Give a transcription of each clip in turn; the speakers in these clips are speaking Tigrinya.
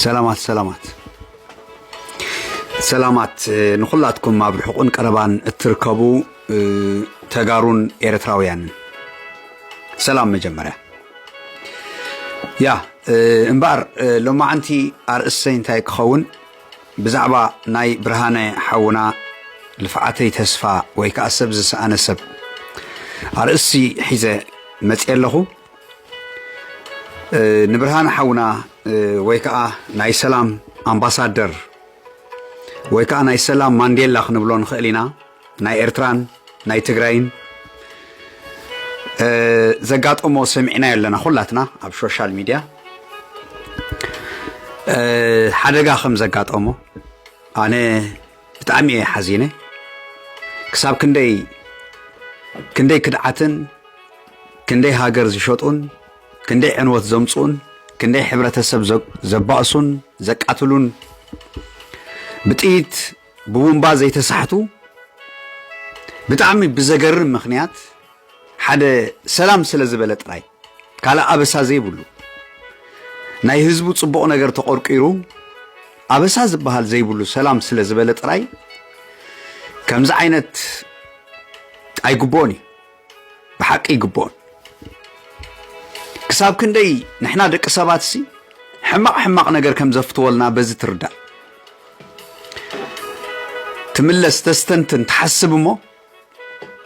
سلامات سلامات سلامات نخلاتكم مع بالحقون قربان اتركبوا تجارون إيرتراويان سلام مجمرة يا انبار لما أنتي أرسين تايك خون بزعبا ناي برهانة حونا لفعتي تسفى ويكأسب زس أنا سب أرسي حيزة متقل له نبرهانة حونا ويكأ ناي سلام أمباسادر ويكأ ناي سلام مانديلا خنبلون خلينا ناي إرتران ناي تجرين زقات أمو سمعنا لنا خلاتنا على السوشيال ميديا حدقا خم زقات أمو أنا بتعمي حزينة كساب كندي كدعتن كندي هاجر زشوتون كندي عنوت زمصون كندي حبرتسب زباسون زقاتلون بتيت بومبا زي تسحتو بتعمي بزجرم مخنيات حدا سلام سلازبلت راي كالا أبسا زي بلو ناي هزبو صبق نجر تقرقيرو أبسا زبهال زي بلو سلام سلازبلت راي كم عينت أي قبوني بحق أي قبون كساب كندي نحنا دك سبات سي حماق نجر كم زفتولنا بزت ردا تملس تستنتن تحسب مو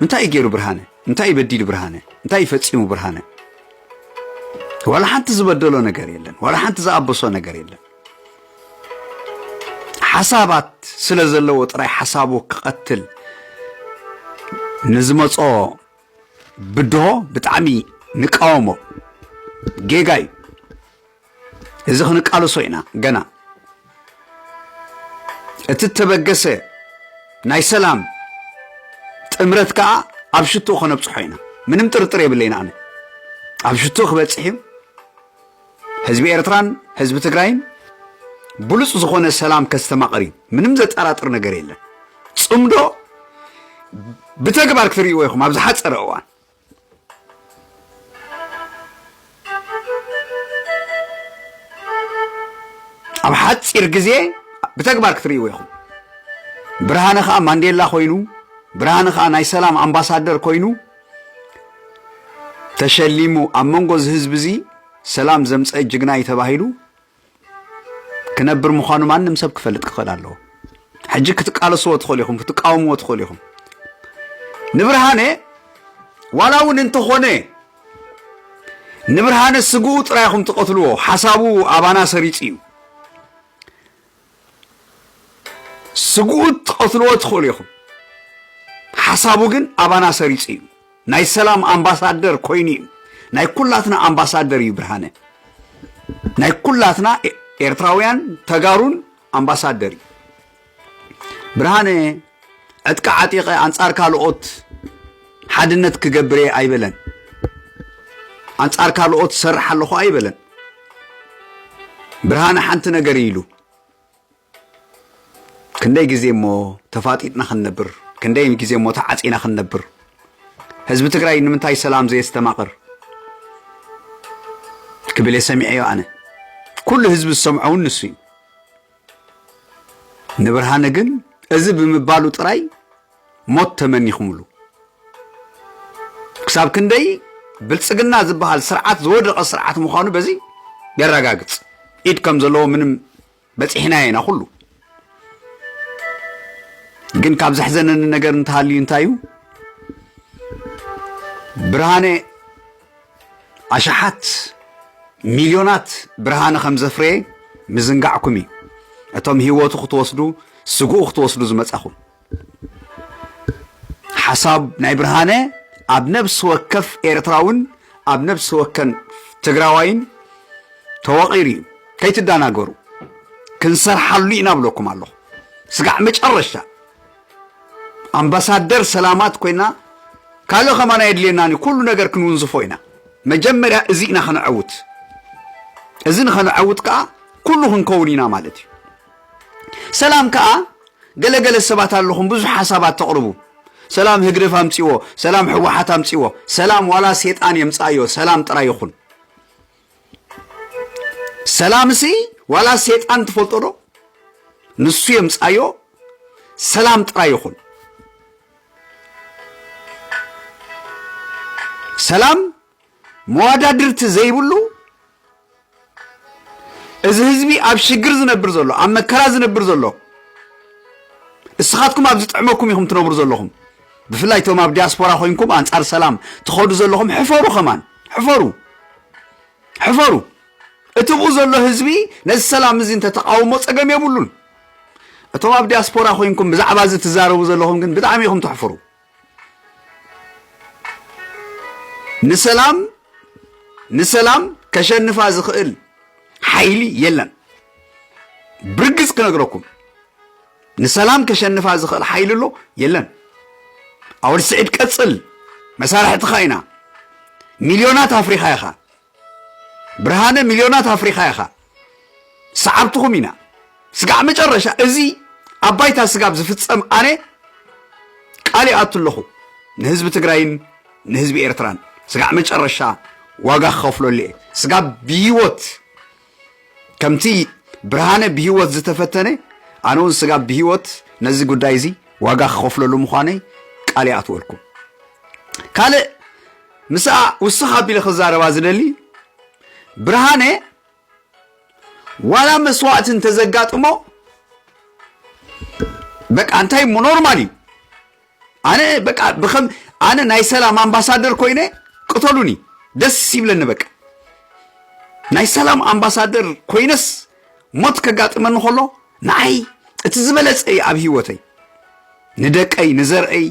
انت يجيرو برهانه انت يبديل برهانه انت يفصيمو برهانه ولا حنت زبدلو ነገር የለን ولا حنت زابسو ነገር የለን حسابات ስለዘለው ጥራይ حسابو كقتل نزمصو بدو بتعمي نقاومو ጌጋይ እዚ خنقالሶ ኢና ገና እትተበገሰ ናይ ሰላም ጥምረት ከዓ ኣብ ሽቶ ኾነብጽሖ ኢና ምንም ጥርጥር የብለይና ኣነ ኣብ ሽቶ ክበጽሕ ህዝቢ ኤርትራን ህዝቢ ትግራይን ብሉጽ ዝኾነ ሰላም ከስተማቕሪ ምንም ዘጠራጥር ነገር የለን ጽምዶ ብተግባር ክትርእይዎ ኢኹም ኣብ ዝሓፀረ እዋን ኣብ ሓፂር ግዜ ብተግባር ክትርእይዎ ኢኹም ብርሃነ ከዓ ማንዴላ ኮይኑ ብርሃነ ከዓ ናይ ሰላም ኣምባሳደር ኮይኑ ተሸሊሙ ኣብ መንጎ ህዝብ እዚ ሰላም ዘምፀ ጅግና ይተባሂሉ ክነብር ምዃኑ ማንም ሰብ ክፈልጥ ክኽእል ኣለዎ ሕጂ ክትቃለስዎ ትኽእሉ ኢኹም ክትቃወምዎ ትኽእሉ ኢኹም ንብርሃነ ዋላ እውን እንተኾነ ንብርሃነ ስጉኡ ጥራይ ኢኹም ትቐትልዎ ሓሳቡ ኣባና ሰሪፅ እዩ ስጉኡ ትቐትልዎ ትኽእሉ ኢኹም حسابو جن أبانا سريسي ناي سلام أمباسادر كويني ناي كلاتنا أمباسادر يبرهانه ناي كلاتنا إرتراويان تجارون أمباسادر برهانه أتك عتيقة أنصار كالوت حدنت كجبري أيبلن أنصار كالوت سر حلو أيبلن برهانه حنتنا جريلو كندي جزيمو تفاتيتنا خنبر كندي ميكزي موت عصينا خنبر حزب تግራይ ንምንታይ ሰላም ዘስተማቅር ክብል ሰሚዐዮ ኣነ ኩሉ ህዝብ ሰምዑን ንሱ ንብርሃነ ግን እዚ ብምባሉ ጥራይ ሞት ተመኒኹምሉ ክሳብ ክንደይ ብልጽግና ዝበሃል ስርዓት ዝወደቀ ስርዓት ምዃኑ በዚ ያረጋግጽ ኢድ ከም ዘለዎ ምንም በጽሕና ኢና ሁሉ ግን ካብ ዘሕዘነን ነገር እንታልዩ እንታዩ ብርሃነ አሻሓት ሚሊዮናት ብርሃነ ከም ዘፍሬ ምዝንጋዕኩም እቶም ህይወቱ ክትወስዱ ስጉኡ ክትወስዱ ዝመጻኹም ሓሳብ ናይ ብርሃነ ኣብ ነብስ ወከፍ ኤርትራውን ኣብ ነብስ ወከን ትግራዋይን ተወቂሩ ከይትዳናገሩ ክንሰርሓሉ ኢና ብለኩም ኣለኹ ስጋዕ መጨረሻ أمباسادر سلامات كوينا كالو خمانا يدليناني كل نجار كنون زفوينا مجمرة إزينا خنعوت إزين خنعوت كا كلهم كونينا مالتي سلام كا قل السبات اللهم بزح حسابات تقربوا سلام هجرف همتيو سلام حواحات همتيو سلام ولا سيطان يمتايو سلام ترايخون سلام سي ዋላ ሰይጣን ትፈልጦ ንሱ የምጻዮ ሰላም ጥራይ ይኹን ሰላም መዋዳድርቲ ዘይብሉ እዚ ህዝቢ ኣብ ሽግር ዝነብር ዘሎ ኣብ መከራ ዝነብር ዘሎ እስኻትኩም ኣብ ዝጥዕመኩም ኢኹም ትነብሩ ዘለኹም ብፍላይ ቶም ኣብ ዲያስፖራ ኮይንኩም አንጻር ሰላም ትኸዱ ዘለኹም ሕፈሩ ኸማን ሕፈሩ እትብኡ ዘሎ ህዝቢ ነዚ ሰላም እዚ እንተተቃውሞ ፀገም የብሉን እቶም ኣብ ዲያስፖራ ኮይንኩም ብዛዕባ እዚ ትዛረቡ ዘለኹም ግን ብጣዕሚ ኢኹም ትሕፈሩ ንሰላም ከሸንፋ ዝኽእል ሓይሊ የለን ብርግጽ ክነግረኩም ንሰላም ከሸንፋ ዝኽእል ሓይሊ ሎ የለን ኣውል ስዒድ ቀጽል መሳርሕትኻ ኢና ሚልዮናት ኣፍሪኻ ኢኻ ብርሃነ ሚልዮናት ኣፍሪኻ ኢኻ ሰዓብትኹም ኢና ስጋዕ መጨረሻ እዚ ኣባይታ ስጋብ ዝፍጸም ኣነ ቃል ኣትለኹ ንህዝቢ ትግራይን ንህዝቢ ኤርትራን ስጋዕ መጨረሻ ዋጋ ክኸፍለሉ እየ ስጋብ ብሂወት ከምቲ ብርሃነ ብሂወት ዝተፈተነ ኣነ እውን ስጋብ ብሂወት ነዚ ጉዳይ እዚ ዋጋ ክኸፍለሉ ምዃነይ ቃል ኣትወልኩም ካልእ ምስኣ ውስኻ ቢለ ክዛረባ ዝደሊ ብርሃነ ዋላ መስዋዕት እንተዘጋጥሞ በቃ እንታይ ኖርማሊ ኣነ በቃ ብኸም ኣነ ናይ ሰላም ኣምባሳደር ኮይነ ቅተሉኒ ደስ ይብለኒ በቃ ናይ ሰላም ኣምባሳደር ኮይነስ ሞት ከጋጥመኒ ከሎ ንዓይ እቲ ዝበለፀ ኣብ ሂወተይ ንደቀይ ንዘርአይ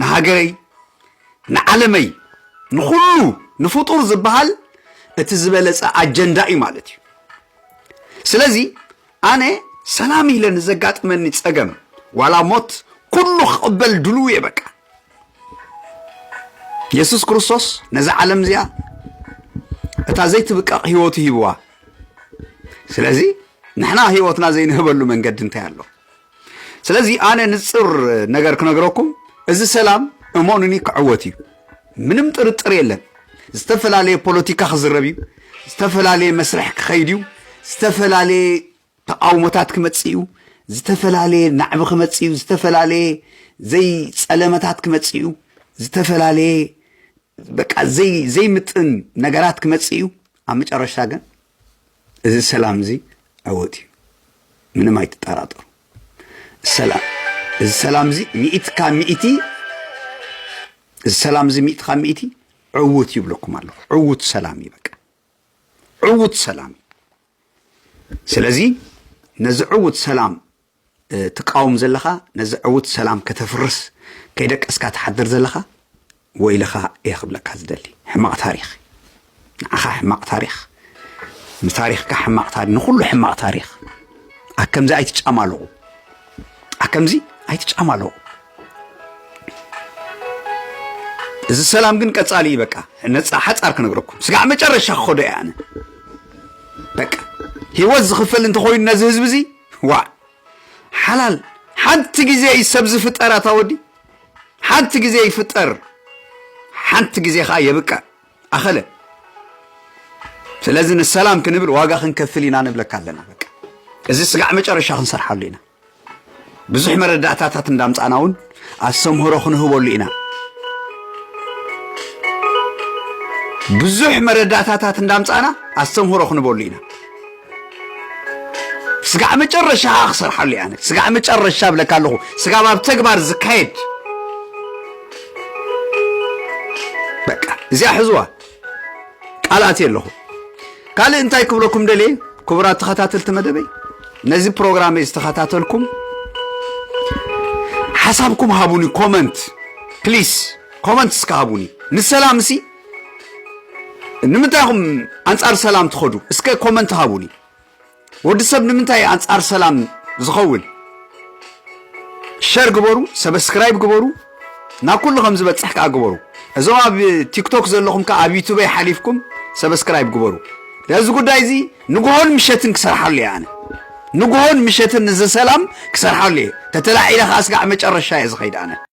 ንሃገረይ ንዓለመይ ንኹሉ ንፍጡር ዝበሃል እቲ ዝበለፀ ኣጀንዳ እዩ ማለት እዩ ስለዚ ኣነ ሰላም ኢለን ዘጋጥመኒ ፀገም ዋላ ሞት ኩሉ ክቕበል ድልው እየ በቃ ኢየሱስ ክርስቶስ ነዚ ዓለም እዚኣ እታ ዘይትብቃቕ ሂወቱ ሂብዋ ስለዚ ንሕና ሂወትና ዘይንህበሉ መንገዲ እንታይ ኣሎ ስለዚ ኣነ ንፅር ነገር ክነግረኩም እዚ ሰላም እሞኑኒ ክዕወት እዩ ምንም ጥርጥር የለን ዝተፈላለየ ፖለቲካ ክዝረብ እዩ ዝተፈላለየ መስርሕ ክኸይድ እዩ ዝተፈላለየ ተቃውሞታት ክመጽእ እዩ ዝተፈላለየ ናዕቢ ክመጽእ እዩ ዝተፈላለየ ዘይፀለመታት ክመጽእ እዩ ዝተፈላለየ በቃ ዘይምጥን ነገራት ክመጽእ እዩ ኣብ መጨረሻ ግን እዚ ሰላም እዚ ዕወት እዩ ምንም ኣይትጠራጠሩ እዚ ሰላም እዚ ሚእትካ ሚእቲ እዚ ሰላም እዚ ሚእትካ ሚእቲ ዕውት ይብለኩም ኣለኹ ዕውት ሰላም እዩ በቃ ዕውት ሰላም ስለዚ ነዚ ዕውት ሰላም ትቃወም ዘለኻ ነዚ ዕውት ሰላም ከተፍርስ ከይደቀስካ ትሓድር ዘለኻ ወይለኻ እየ ክብለካ ዝደሊ ሕማቕ ታሪኽ ንዓኻ ሕማቕ ታሪኽ ንታሪኽካ ሕማቕ ታሪኽ ንኹሉ ሕማቕ ታሪኽ ኣከምዚ ኣይትጫማለቑ ኣከምዚ ኣይትጫማለቑ እዚ ሰላም ግን ቀጻሊ በቃ ነፃ ሓፃር ክነግረኩም ስጋዕ መጨረሻ ክኸዶ እየ ኣነ በቃ ሂወት ዝኽፈል እንተኾይኑ ነዚ ህዝቢ እዚ ዋ ሓላል ሓንቲ ግዜ ሰብ ዝፍጠር ኣታወዲ ሓንቲ ግዜ ይፍጠር ሓንቲ ግዜ ከዓ የብቃ ኣኸለ ስለዚ ንሰላም ክንብል ዋጋ ክንከፍል ኢና ንብለካ ኣለና በቃ እዚ ስጋዕ መጨረሻ ክንሰርሓሉ ኢና ብዙሕ መረዳእታታት እንዳምፃና እውን ኣሰምህሮ ክንህበሉ ኢና ብዙሕ መረዳእታታት እንዳምፃና ኣሰምህሮ ክንህበሉ ኢና ስጋዕ መጨረሻ ክሰርሓሉ ኢና ስጋዕ መጨረሻ ብለካ ኣለኹ ስጋብ ኣብ ተግባር ዝካየድ በቃ እዚኣ ሕዝዋ ቃላት የለኹ ካልእ እንታይ ክብለኩም ደልየ ክቡራት ተኸታተልቲ መደበይ ነዚ ፕሮግራም ዝተኸታተልኩም ሓሳብኩም ሃቡኒ ኮመንት ፕሊስ ኮመንት እስከ ሃቡኒ ንሰላም ሲ ንምንታይኹም አንጻር ሰላም ትኸዱ እስከ ኮመንት ሃቡኒ ወዲ ሰብ ንምንታይ አንጻር ሰላም ዝኸውን ሸር ግበሩ ሰብስክራይብ ግበሩ ና ኩሉ ከም ዝበፅሕ ከዓ ግበሩ እዞም ኣብ ቲክቶክ ዘለኹም ከዓ ኣብ ዩቱብ ሓሊፍኩም ሰብስክራይብ ግበሩ ለዚ ጉዳይ እዚ ንግሆን ምሸትን ክሰርሓሉ እየ ኣነ ንግሆን ምሸትን እዚ ሰላም ክሰርሓሉ እየ ተተላዒለ ከዓ ስጋዕ መጨረሻ እየ ዝኸይድ ኣነ